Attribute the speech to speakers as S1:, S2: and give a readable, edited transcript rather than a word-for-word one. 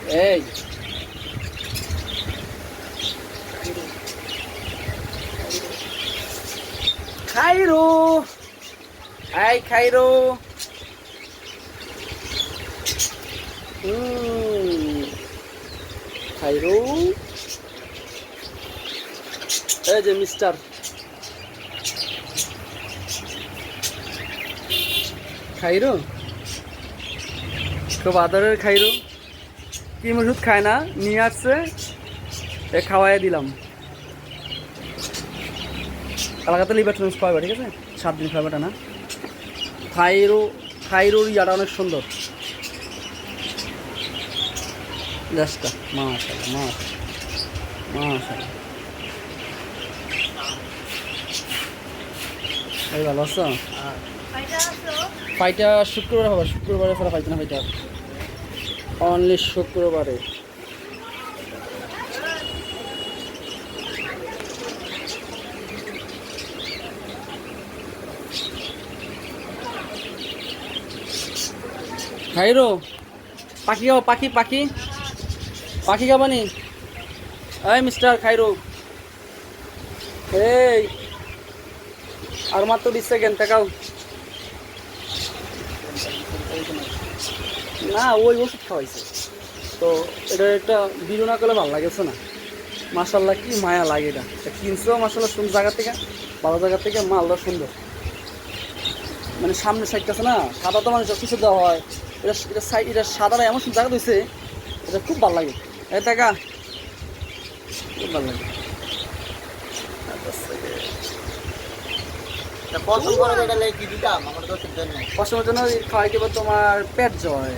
S1: এই খাইরো, এই খাইরো। খাইরো, এই যে মিস্টার খাইরো, খুব আদরের খাইরো। কি ওষুধ খায় না, নিয়ে আসছে, খাওয়াই দিলাম। এলাকাতে লিভার ট্রান্স খাওয়াবে, ঠিক আছে, 7 দিন খাওয়াবেটা না। খাইরো, খাইরোর ইয়াটা অনেক সুন্দর। গাছটা মাশাআল্লাহ, মাশাআল্লাহ। এই ভালো আছো? ফাইটা শুক্রবার হবে, শুক্রবারে ফেরা ফাইটা না, ফাইটা অনলি শুক্রবারে। খাইরো, পাখি খাও, পাখি পাখি পাখি খাবানি? এই মিস্টার খাইরো, এই আর মাত্র 20 সেকেন্ড টাকাও না, ওই ওষুধ খাওয়াইছে তো। এটা একটা ভিডিও না করলে ভালো লাগেছে না। মাশাল্লাহ, কি মায়া লাগে। এটা কিনছো মাশাল্লাহ সুন্দর জায়গা থেকে, ভালো জায়গা থেকে, মালটা সুন্দর। মানে সামনে সাইডটা আছে না, সাদা তো মানুষ কিছু দেওয়া হয়, এটা এটা সাইড, এটা সাদাটা এমন সুন্দর জায়গা দিয়েছে, এটা খুব ভালো লাগে। এই টাকা খুব ভালো লাগে। পছন্দের জন্য খাওয়াই দেবো তোমার পেট জয়।